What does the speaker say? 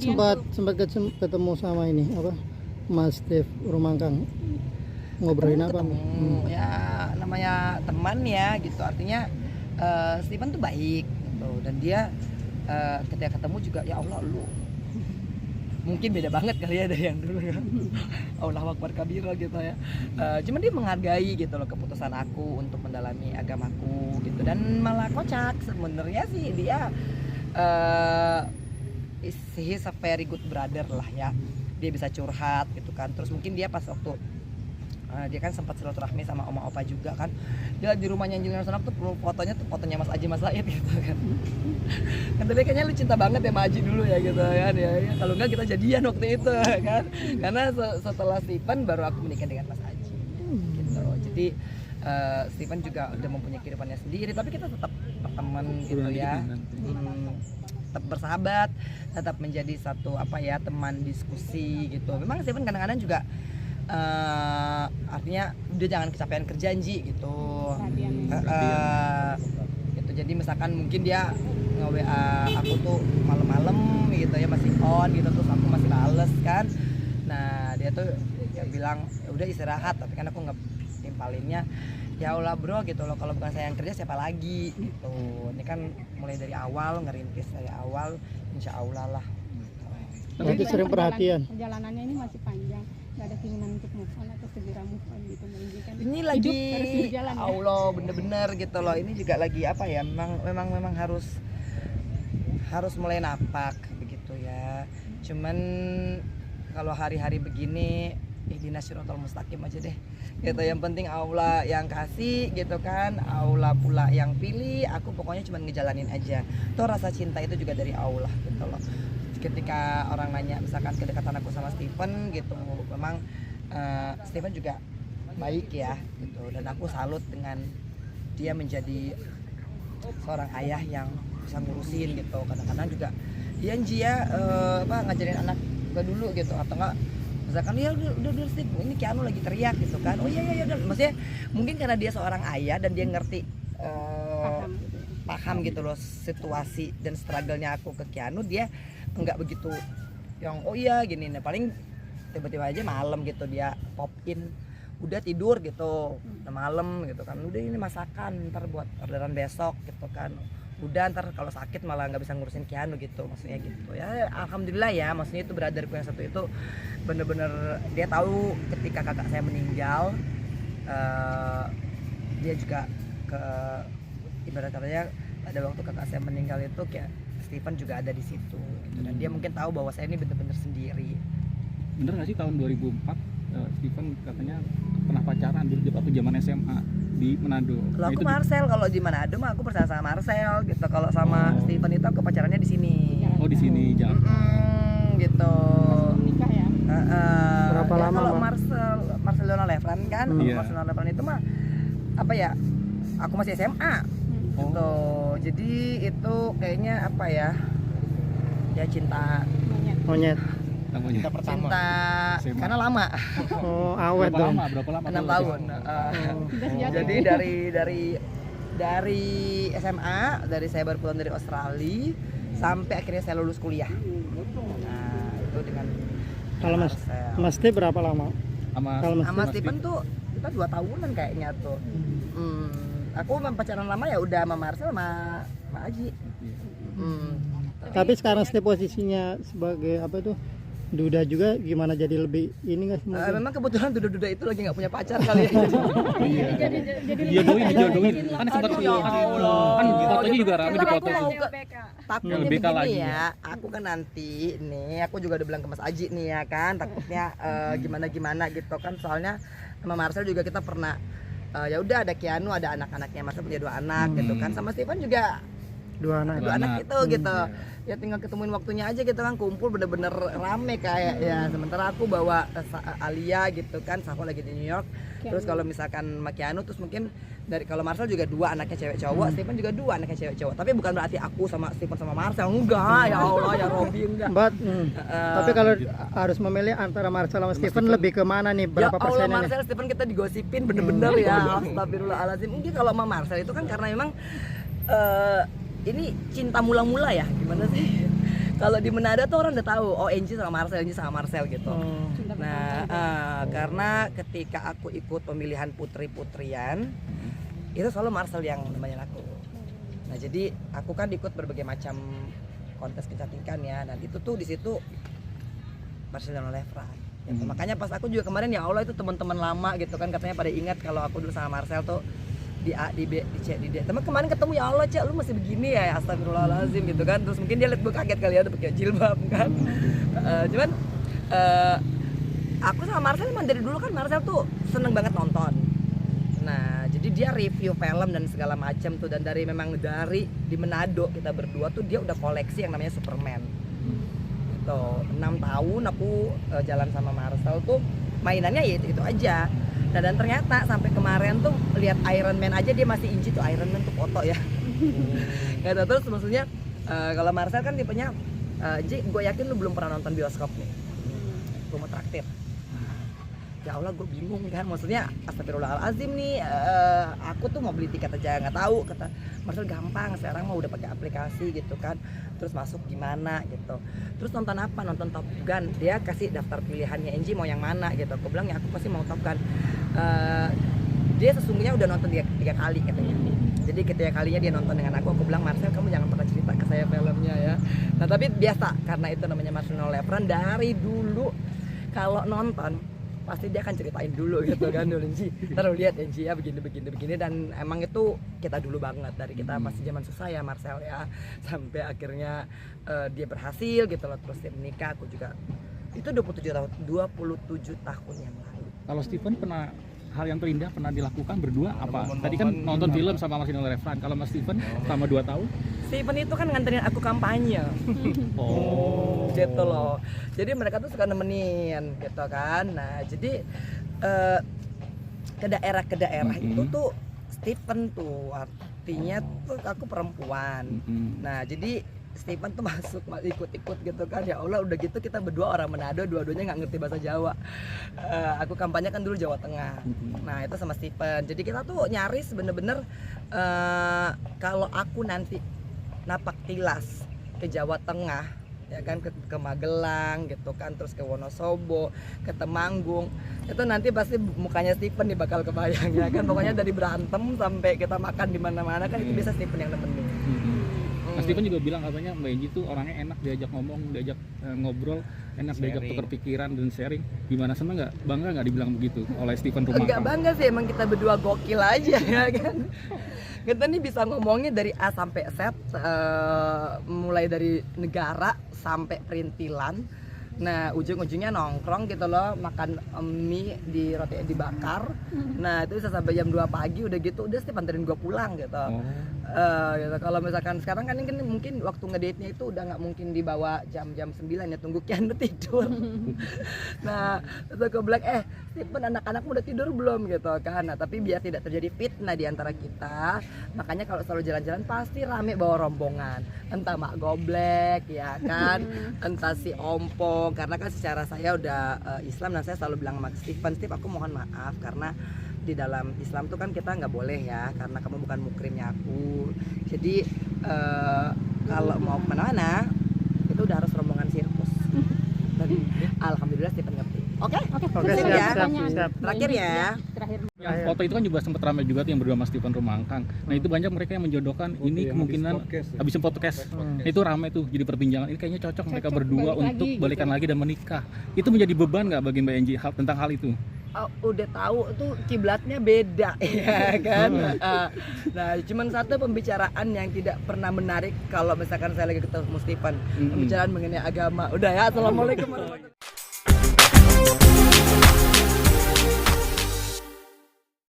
sempat ketemu sama ini apa Mas Steve Rumangkang, ngobrolin apa? Ya namanya teman ya gitu, artinya Steven tuh baik gitu, dan dia ketika ketemu juga ya Allah lu mungkin beda banget kali ya dari yang dulu ya. Allah Akbar kabira gitu ya. Cuman dia menghargai gitu loh keputusan aku untuk mendalami agamaku gitu, dan malah kocak sebenarnya sih dia he's a very good brother lah ya. Dia bisa curhat gitu kan. Terus mungkin dia pas waktu dia kan sempat silaturahmi sama oma opa juga kan, dia di rumahnya Angelina Sondakh tuh fotonya Mas Aji Mas Said gitu kan. Kan tadi kayaknya lu cinta banget ya sama Aji dulu ya gitu kan ya, kalau enggak kita jadian waktu itu kan, karena setelah Steven baru aku menikah dengan Mas Aji gitu. Jadi Steven juga udah mempunyai kehidupannya sendiri, tapi kita tetap berteman gitu ya, tetap bersahabat, tetap menjadi satu apa ya, teman diskusi gitu. Memang Steven kadang-kadang juga artinya udah jangan kecapean kerjanji gitu. Gitu. Jadi misalkan mungkin dia nge-WA aku tuh malam-malam gitu ya, masih on gitu, terus aku masih males kan. Nah, dia tuh ya bilang ya udah istirahat, tapi kan aku ngetimpalinnya ya Allah bro gitu loh, kalau bukan saya yang kerja siapa lagi gitu. Ini kan mulai dari awal, ngerintis dari awal, insya Allah lah. Berarti sering perhatian. Perjalanannya ini masih panjang, nggak ada keinginan untuk move on atau segera move on gitu, menunjukkan ini lagi harus berjalan, ya? Allah bener-bener gitu loh. Ini juga lagi apa ya, memang harus mulai napak begitu ya. Cuman kalau hari-hari begini ihdinas siratal mustaqim aja deh gitu. Yang penting Allah yang kasih gitu kan, Allah pula yang pilih, aku pokoknya cuma ngejalanin aja. Tuh rasa cinta itu juga dari Allah gitu loh. Ketika orang nanya misalkan kedekatan aku sama Steven gitu, memang Steven juga baik ya gitu, dan aku salut dengan dia menjadi seorang ayah yang bisa ngurusin gitu. Kadang-kadang juga dia ngajarin anak gue dulu gitu, atau enggak misalkan ya udah Steve, ini Keanu lagi teriak gitu kan, oh iya udah, maksudnya mungkin karena dia seorang ayah dan dia ngerti paham gitu loh situasi dan struggle-nya aku ke Keanu, dia enggak begitu yang oh iya gini. Nah paling tiba-tiba aja malam gitu dia pop in, udah tidur gitu, udah malam gitu kan, udah ini masakan ntar buat orderan besok gitu kan, udah ntar kalau sakit malah nggak bisa ngurusin Keanu gitu, maksudnya gitu ya. Alhamdulillah ya, maksudnya itu brotherku yang satu itu bener-bener dia tahu ketika kakak saya meninggal, dia juga ke ibarat katanya pada waktu kakak saya meninggal itu kayak Steven juga ada di situ gitu. Dan dia mungkin tahu bahwa saya ini bener-bener sendiri. Bener nggak sih tahun 2004 Steven katanya pernah pacaran dulu waktu zaman SMA di Manado? Kalau aku Marcel, kalau di Manado mah aku bersama sama Marcel gitu. Kalau sama Steven itu aku pacarannya di sini. Oh di sini jam. Gitu. Nikah ya. Berapa lama? Kalau Marcel Donald Levran kan, Marcel Donald Levran itu mah apa ya? Aku masih SMA. Gitu. Jadi itu kayaknya apa ya? Ya cinta Monyet. Cinta pertama. Cinta SMA. karena lama. Oh, awet dong. Berapa lama? 6 tahun. Jadi dari SMA, dari saya baru pulang dari Australia sampai akhirnya saya lulus kuliah. Nah, itu dengan Kalau Mas Steve berapa lama? Sama Steven tuh kita 2 tahunan kayaknya tuh. Aku pacaran lama ya udah sama Marcel sama Aji. Tapi sekarang Steve posisinya sebagai apa itu? Duda juga gimana, jadi lebih ini nggak sih? Memang kebetulan duda-duda itu lagi nggak punya pacar kali ya. Iya. Dijodohin. Kan sempat kan fotonya juga ramai di foto. Takutnya LBK begini lagi. ya, aku kan nanti nih, aku juga udah bilang ke Mas Aji nih ya kan, takutnya gimana gitu kan, soalnya sama Marcel juga kita pernah ya udah ada Keanu, ada anak-anaknya, Marcel punya 2 anak gitu kan, sama Steven juga 2 anak. 2 anak itu gitu. Ya tinggal ketemuin waktunya aja gitu kan, kumpul bener-bener rame kayak ya. Sementara aku bawa Alia gitu kan, aku lagi di New York. Terus kalau misalkan Keanu, terus mungkin dari kalau Marcel juga 2 anaknya cewek cowok, Steven juga 2 anaknya cewek cowok. Tapi bukan berarti aku sama Steven sama Marcel, enggak, ya Allah ya Robby enggak. Tapi kalau harus memilih antara Marcel sama Steven lebih ke mana nih? Berapa ya Allah, persennya nih? Marcel Steven kita digosipin bener-bener ya. Astagfirullahaladzim. Mungkin kalau sama Marcel itu kan karena memang ini cinta mula-mula ya, gimana sih? Kalau di Manado tuh orang udah tahu, oh Angie sama Marcel gitu. Sudah Nah, bertahun-tahun. karena ketika aku ikut pemilihan putri-putrian, itu selalu Marcel yang nemenin aku. Nah, jadi aku kan ikut berbagai macam kontes kecantikan ya, dan itu tuh di situ Marcelino Lefran. Gitu. Makanya pas aku juga kemarin, ya Allah, itu teman-teman lama gitu kan, katanya pada ingat kalau aku dulu sama Marcel tuh di A, di B, di C, di D. Teman kemarin ketemu, ya Allah Cek, lu masih begini ya, astagfirullahaladzim gitu kan. Terus mungkin dia liat gue kaget kali ya, udah pakai jilbab kan. Cuman aku sama Marcel emang dari dulu kan, Marcel tuh seneng banget nonton. Nah, jadi dia review film dan segala macam tuh, dan dari di Manado kita berdua tuh dia udah koleksi yang namanya Superman. Gitu. 6 tahun aku jalan sama Marcel tuh mainannya ya itu aja. Nah, dan ternyata sampai kemarin tuh lihat Iron Man aja dia masih inci tuh, Iron Man tuh foto ya. Gitu. Terus maksudnya kalau Marcel kan tipenya Ji, gue yakin lu belum pernah nonton bioskop nih. Gue mau traktir. Ya Allah, gue bingung kan, maksudnya astagfirullahalazim nih, aku tuh mau beli tiket aja nggak tahu. Kata Marcel, gampang sekarang mau udah pakai aplikasi gitu kan, terus masuk gimana gitu, terus nonton apa, nonton Top Gun. Dia kasih daftar pilihannya, Angie mau yang mana gitu. Aku bilang ya aku pasti mau Top Gun. Dia sesungguhnya udah nonton tiga kali katanya. Jadi ketiga kalinya dia nonton dengan aku bilang, Marcel kamu jangan pernah cerita ke saya filmnya ya. Nah tapi biasa, karena itu namanya Marcelino Lefran, dari dulu kalau nonton pasti dia akan ceritain dulu gitu kan, dulu Angie, ntar lu lihat Angie ya begini, dan emang itu kita dulu banget, dari kita masih zaman susah ya Marcel ya, sampai akhirnya dia berhasil gitu loh, terus dia menikah. Aku juga itu 27 tahun yang lalu. Kalau Steven pernah hal yang terindah pernah dilakukan berdua apa? Tadi kan nonton film sama Marcelino Lefran. Kalau Mas Steven selama 2 tahun? Steven itu kan nganterin aku kampanye. Oh. Gitu loh. Jadi mereka tuh suka nemenin gitu kan. Nah, jadi ke daerah itu tuh Steven tuh artinya tuh aku perempuan. Nah, jadi Steven tuh masuk ikut-ikut gitu kan. Ya Allah, udah gitu kita berdua orang Manado, dua-duanya nggak ngerti bahasa Jawa. Aku kampanye kan dulu Jawa Tengah. Nah, itu sama Steven. Jadi kita tuh nyaris bener-bener kalau aku nanti napak tilas ke Jawa Tengah ya kan, ke Magelang gitu kan, terus ke Wonosobo, ke Temanggung, itu nanti pasti mukanya Steven nih bakal kebayang ya kan. Pokoknya dari berantem sampai kita makan di mana-mana kan, itu bisa Steven yang nemenin. Mas Steven juga bilang katanya Mbak Angie tuh orangnya enak diajak ngomong, diajak ngobrol, enak diajak tukar pikiran dan sharing. Gimana, seneng nggak, bangga nggak dibilang begitu oleh Steven Rumangkang? Enggak bangga sih, emang kita berdua gokil aja ya kan. Kita nih bisa ngomongnya dari A sampai Z, mulai dari negara sampai perintilan. Nah, ujung-ujungnya nongkrong gitu loh, makan mie di roti dibakar. Nah, itu bisa sampai jam 2 pagi, udah gitu udah Steve anterin gue pulang gitu. Gitu. Kalau misalkan sekarang kan ini mungkin waktu ngedate-nya itu udah nggak mungkin dibawa jam-jam 9 ya, tunggu Kian udah tidur. Nah, terus gue bilang, Steven, anak-anakmu udah tidur belum gitu kan. Nah, tapi biar tidak terjadi fitnah di antara kita, makanya kalau selalu jalan-jalan pasti rame bawa rombongan. Entah Mak Goblek ya kan, entah si Ompong. Karena kan secara saya udah Islam, dan saya selalu bilang sama Steven, Steve, aku mohon maaf karena di dalam Islam tuh kan kita nggak boleh ya, karena kamu bukan mukrimnya aku. Jadi kalau mau kemana-mana itu udah harus rombongan sirkus. Dan alhamdulillah Steven ngerti. Oke, siap. Terakhir ya. Yang foto itu kan juga sempat ramai juga tuh yang berdua Mas Steven Rumangkang. Nah itu banyak mereka yang menjodohkan ini kemungkinan habis podcast. Itu ramai tuh jadi perbincangan, ini kayaknya cocok mereka berdua untuk balikan lagi dan menikah. Itu menjadi beban nggak bagi Mbak Angie tentang hal itu? Udah tahu tuh kiblatnya beda ya kan. Nah, cuman satu pembicaraan yang tidak pernah menarik kalau misalkan saya lagi ketemu Steven, pembicaraan mengenai agama. Udah ya, assalamualaikum warahmatullahi wabarakatuh.